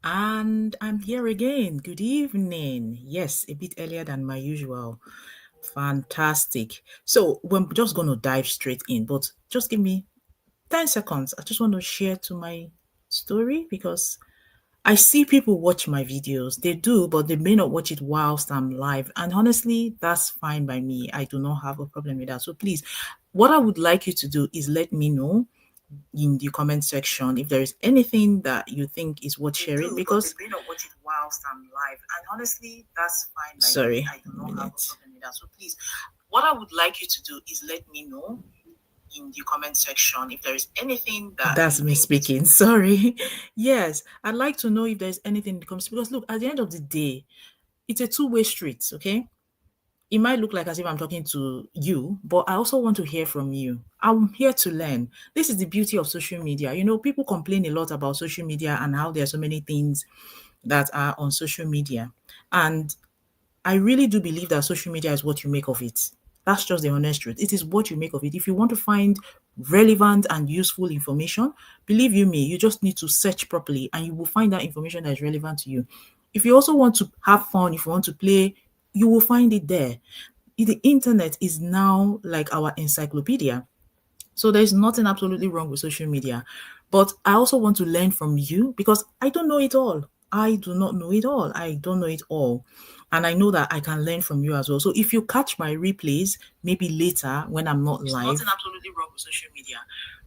And I'm here again. Good evening. Yes, a bit earlier than my usual. Fantastic. So we're just going to dive straight in, but just give me 10 seconds. I just want to share to my story because I see people watch my videos. They do, but they may not watch it whilst I'm live. And honestly, that's fine by me. I do not have a problem with that. So please, what I would like you to do is let me know in the comment section if there is anything that you think is worth sharing because they may not watch it whilst I'm live. And honestly, that's fine. Sorry, I do not have a problem with that. So please, what I would like you to do is let me know in the comment section if there is anything that's me speaking. Sorry. Yes, I'd like to know if there's anything that comes because look, at the end of the day, it's a two-way street, okay? It might look like as if I'm talking to you, but I also want to hear from you. I'm here to learn. This is the beauty of social media. You know, people complain a lot about social media and how there are so many things that are on social media. And I really do believe that social media is what you make of it. That's just the honest truth. It is what you make of it. If you want to find relevant and useful information, believe you me, you just need to search properly and you will find that information that is relevant to you. If you also want to have fun, if you want to play, you will find it there. The internet is now like our encyclopedia. So there's nothing absolutely wrong with social media. But I also want to learn from you because I don't know it all. I do not know it all. I don't know it all. And I know that I can learn from you as well. So if you catch my replays, maybe later when I'm not live. There's nothing absolutely wrong with social media.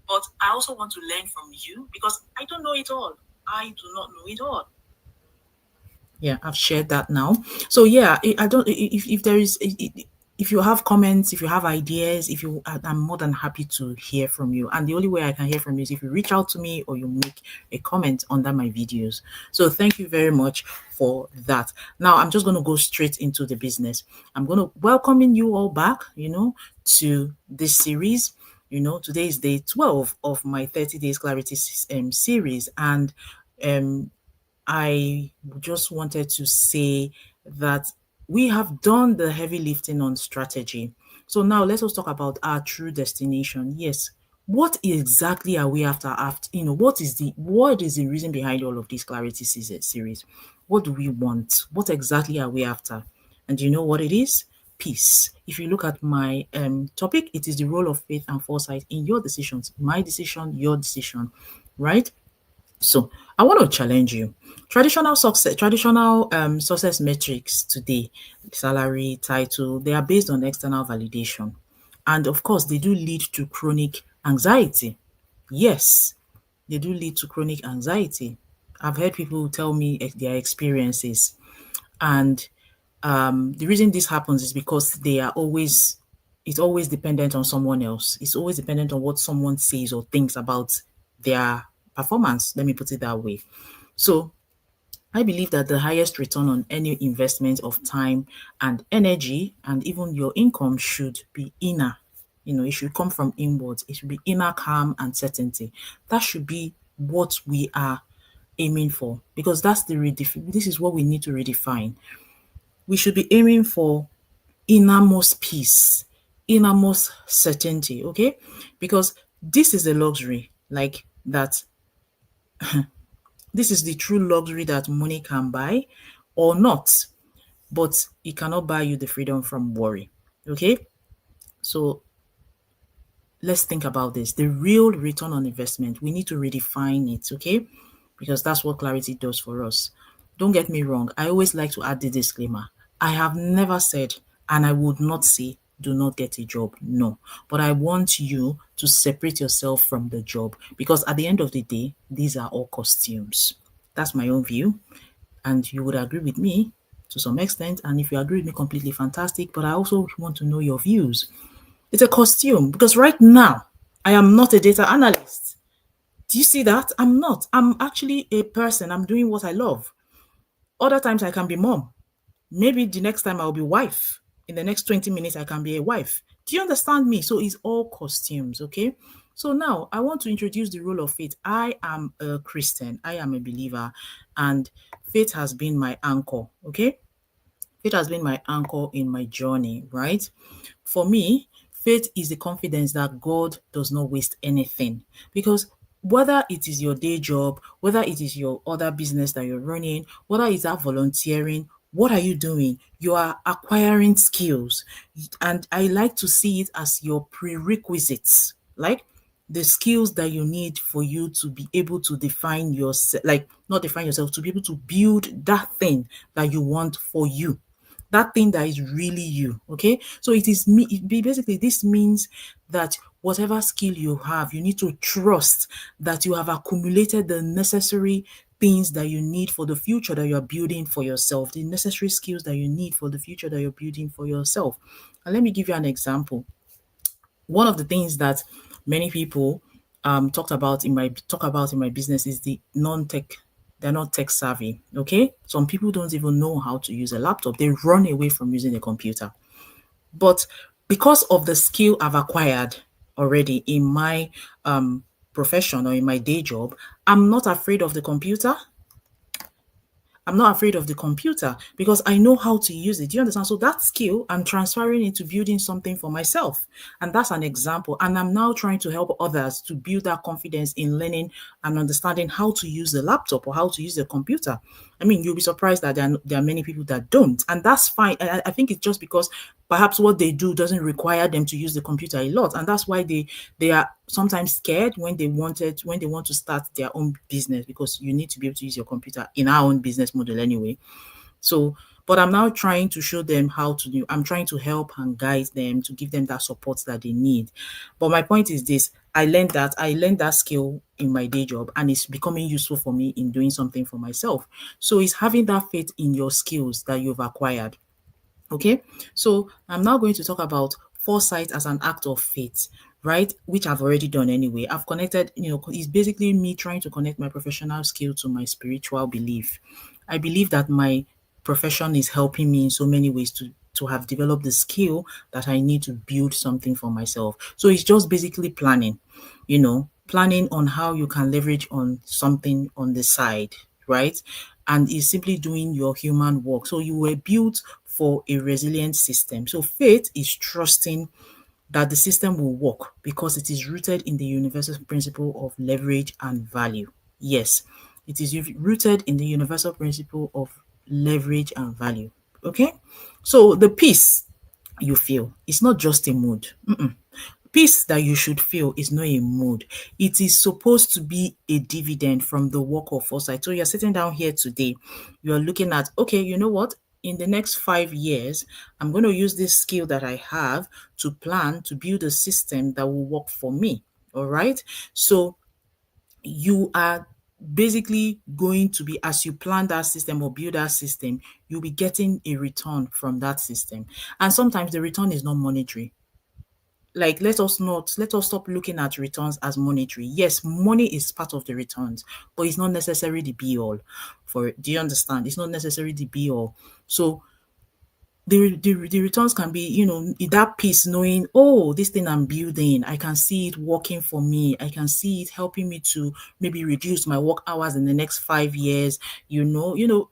But I also want to learn from you because I don't know it all. I do not know it all. Yeah, I've shared that now. So yeah, I don't if there is if you have comments, if you have ideas, if you I'm more than happy to hear from you. And the only way I can hear from you is if you reach out to me or you make a comment under my videos. So thank you very much for that. Now I'm just going to go straight into the business. I'm going to welcoming you all back, to this series. Today is day 12 of my 30 days clarity series, and um I just wanted to say that we have done the heavy lifting on strategy. So now let us talk about our true destination. Yes. What exactly are we after? What is the reason behind all of this clarity series? What do we want? What exactly are we after? And you know what it is? Peace. If you look at my topic, it is the role of faith and foresight in your decisions. My decision, your decision, right? So I want to challenge you. Traditional success metrics today, salary, title, they are based on external validation. And of course, they do lead to chronic anxiety. Yes, they do lead to chronic anxiety. I've heard people tell me their experiences. And the reason this happens is because it's always dependent on someone else. It's always dependent on what someone says or thinks about their performance. Let me put it that way. So I believe that the highest return on any investment of time and energy and even your income should be inner. It should come from inwards. It should be inner calm and certainty. That should be what we are aiming for because this is what we need to redefine. We should be aiming for innermost peace, innermost certainty, okay? Because this is a luxury like that. This is the true luxury that money can buy or not, but it cannot buy you the freedom from worry, okay? So let's think about this. The real return on investment, we need to redefine it, okay? Because that's what clarity does for us. Don't get me wrong. I always like to add the disclaimer. I have never said, and I would not say, do not get a job. No. But I want you to separate yourself from the job because at the end of the day, these are all costumes. That's my own view. And you would agree with me to some extent. And if you agree with me completely, fantastic. But I also want to know your views. It's a costume because right now, I am not a data analyst. Do you see that? I'm not. I'm actually a person. I'm doing what I love. Other times I can be mom. Maybe the next time I'll be wife. In the next 20 minutes, I can be a wife. Do you understand me? So it's all costumes, okay? So now I want to introduce the role of faith. I am a Christian. I am a believer. And faith has been my anchor, okay? Faith has been my anchor in my journey, right? For me, faith is the confidence that God does not waste anything because whether it is your day job, whether it is your other business that you're running, whether it's that volunteering, what are you doing? You are acquiring skills. And I like to see it as your prerequisites, like the skills that you need for you to be able to define yourself, like not define yourself, to be able to build that thing that you want for you, that thing that is really you. Okay, so it is me. Basically, this means that whatever skill you have, you need to trust that you have accumulated the necessary things that you need for the future that you're building for yourself, the necessary skills that you need for the future that you're building for yourself. And let me give you an example. One of the things that many people talk about in my business is the non-tech. They're not tech savvy. Okay, some people don't even know how to use a laptop. They run away from using a computer. But because of the skill I've acquired already in my profession or in my day job, I'm not afraid of the computer. I'm not afraid of the computer because I know how to use it. Do you understand? So that skill, I'm transferring into building something for myself. And that's an example. And I'm now trying to help others to build that confidence in learning and understanding how to use the laptop or how to use the computer. I mean, you'll be surprised that there are many people that don't. And that's fine. I think it's just because perhaps what they do doesn't require them to use the computer a lot. And that's why they are sometimes scared when they want to start their own business, because you need to be able to use your computer in our own business model anyway. So, but I'm now trying to show them how to do. I'm trying to help and guide them to give them that support that they need. But my point is this: I learned that skill in my day job, and it's becoming useful for me in doing something for myself. So it's having that faith in your skills that you've acquired. Okay, so I'm now going to talk about foresight as an act of faith, right? Which I've already done anyway. I've connected, it's basically me trying to connect my professional skill to my spiritual belief. I believe that my profession is helping me in so many ways to have developed the skill that I need to build something for myself. So it's just basically planning, planning on how you can leverage on something on the side, right? And it's simply doing your human work. So you were built for a resilient system. So faith is trusting that the system will work because it is rooted in the universal principle of leverage and value. Yes, it is rooted in the universal principle of leverage and value. Okay, so the peace you feel, it's not just a mood. Peace that you should feel is not a mood. It is supposed to be a dividend from the work of foresight. So you're sitting down here today, you're looking at, okay, you know what? In the next 5 years, I'm going to use this skill that I have to plan to build a system that will work for me. All right. So you are basically going to be, as you plan that system or build that system, you'll be getting a return from that system. And sometimes the return is not monetary. Like, let us stop looking at returns as monetary. Yes, money is part of the returns, but it's not necessarily the be all for it. Do you understand? It's not necessarily the be all. So the returns can be, that peace knowing, oh, this thing I'm building, I can see it working for me. I can see it helping me to maybe reduce my work hours in the next 5 years.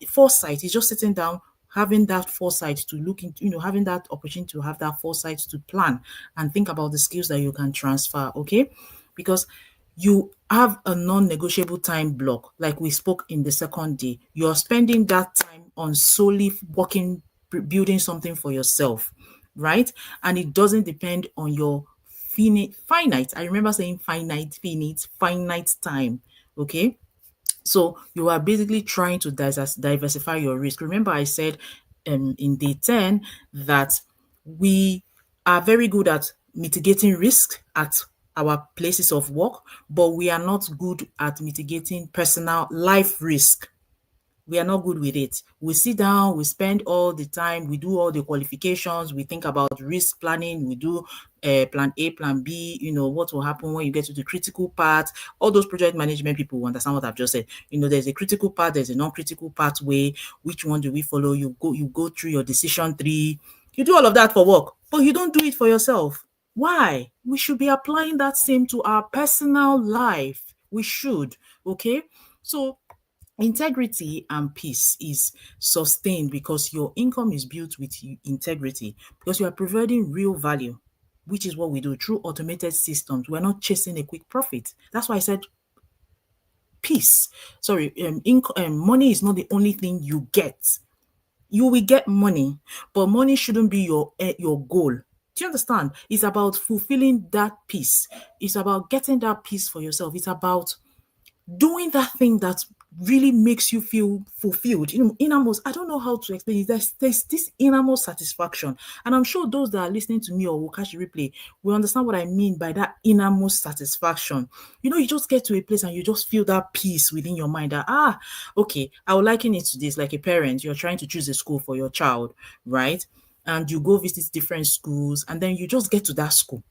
Foresight is just sitting down, having that foresight to look into, having that opportunity to have that foresight to plan and think about the skills that you can transfer. Okay, because you have a non-negotiable time block, like we spoke in the second day. You're spending that time on solely working, building something for yourself, right? And it doesn't depend on your finite. I remember saying finite time. Okay, so you are basically trying to diversify your risk. Remember, I said in day 10 that we are very good at mitigating risk at our places of work, but we are not good at mitigating personal life risk. We are not good with it. We sit down, we spend all the time, we do all the qualifications, we think about risk planning, we do plan A, plan B, what will happen when you get to the critical part. All those project management people will understand what I've just said. There's a critical part, there's a non-critical pathway. Which one do we follow? You go through your decision tree. You do all of that for work, but you don't do it for yourself. Why? We should be applying that same to our personal life. We should, okay? So integrity and peace is sustained because your income is built with integrity, because you are providing real value, which is what we do through automated systems. We're not chasing a quick profit. That's why I said peace. Sorry, money is not the only thing you get. You will get money, but money shouldn't be your goal. Do you understand? It's about fulfilling that peace. It's about getting that peace for yourself. It's about doing that thing that really makes you feel fulfilled. Innermost, I don't know how to explain it. There's this innermost satisfaction. And I'm sure those that are listening to me or will catch the replay will understand what I mean by that innermost satisfaction. You just get to a place and you just feel that peace within your mind that, okay, I would liken it to this, like a parent, you're trying to choose a school for your child, right? And you go visit different schools, and then you just get to that school,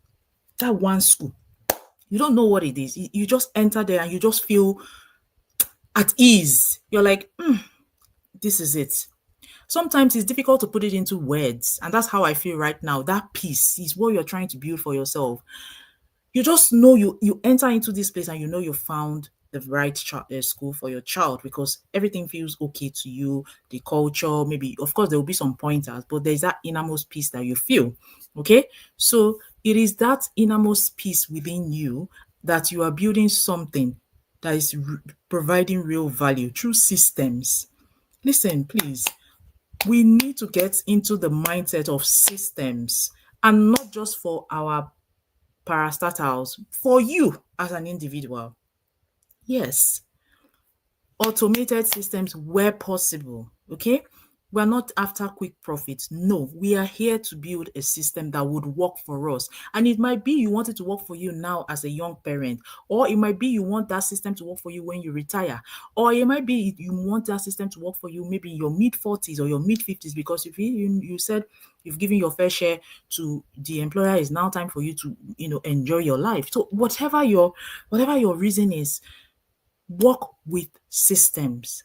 that one school. You don't know what it is. You just enter there and you just feel at ease. You're like, this is it. Sometimes it's difficult to put it into words. And that's how I feel right now. That peace is what you're trying to build for yourself. You just know you enter into this place and you know you found the right school for your child because everything feels okay to you. The culture, maybe, of course, there will be some pointers, but there's that innermost peace that you feel. Okay. So it is that innermost peace within you that you are building something that is providing real value through systems. Listen, please, we need to get into the mindset of systems and not just for our parastatals, for you as an individual. Yes, automated systems where possible. Okay. We're not after quick profits. No, we are here to build a system that would work for us. And it might be you want it to work for you now as a young parent, or it might be you want that system to work for you when you retire, or it might be you want that system to work for you maybe in your mid 40s or your mid 50s because if you said you've given your fair share to the employer, it's now time for you to enjoy your life. So whatever your reason is, work with systems.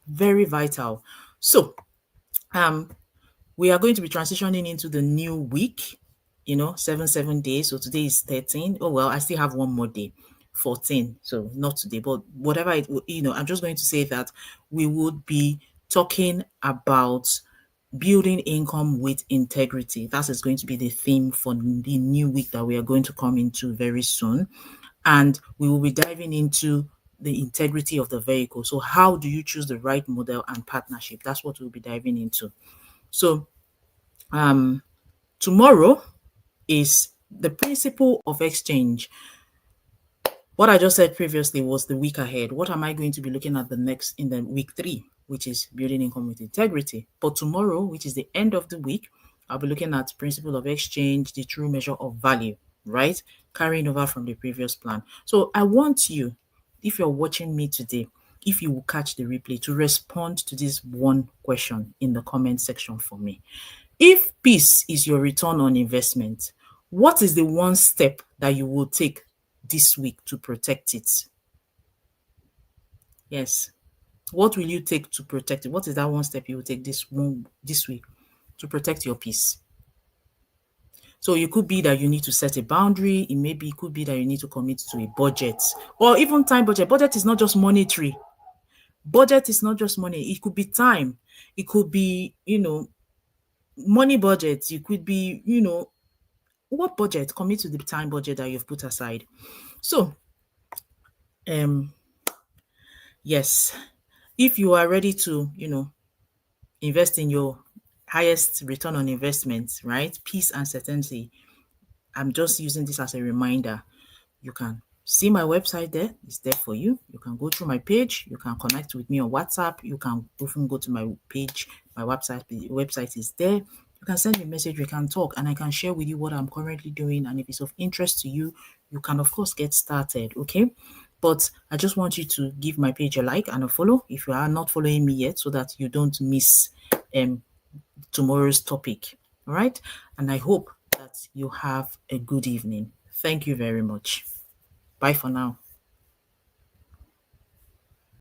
Very vital. So um we are going to be transitioning into the new week, 7 days. So today is 13. Oh well, I still have one more day, 14. So not today, but whatever I'm just going to say that we would be talking about building income with integrity. That is going to be the theme for the new week that we are going to come into very soon. And we will be diving into the integrity of the vehicle. So how do you choose the right model and partnership? That's what we'll be diving into. So tomorrow is the principle of exchange. What I just said previously was the week ahead. What am I going to be looking at in the week 3, which is building income with integrity? But tomorrow, which is the end of the week, I'll be looking at principle of exchange, the true measure of value, right? Carrying over from the previous plan. So I want you, if you're watching me today, if you will catch the replay, to respond to this one question in the comment section for me. If peace is your return on investment, what is the one step that you will take this week to protect it? Yes. What will you take to protect it? What is that one step you will take this week to protect your peace? So it could be that you need to set a boundary. It could be that you need to commit to a budget or even time budget. Budget is not just monetary. Budget is not just money. It could be time. It could be, money budget. It could be, what budget? Commit to the time budget that you've put aside. So, yes, if you are ready to, invest in your highest return on investment, right? Peace and certainty. I'm just using this as a reminder. You can see my website there. It's there for you. You can go through my page. You can connect with me on WhatsApp. You can often go to my page. My website, the website is there. You can send me a message. We can talk and I can share with you what I'm currently doing. And if it's of interest to you, you can, of course, get started. Okay. But I just want you to give my page a like and a follow if you are not following me yet so that you don't miss tomorrow's topic. All right. And I hope that you have a good evening. Thank you very much. Bye for now.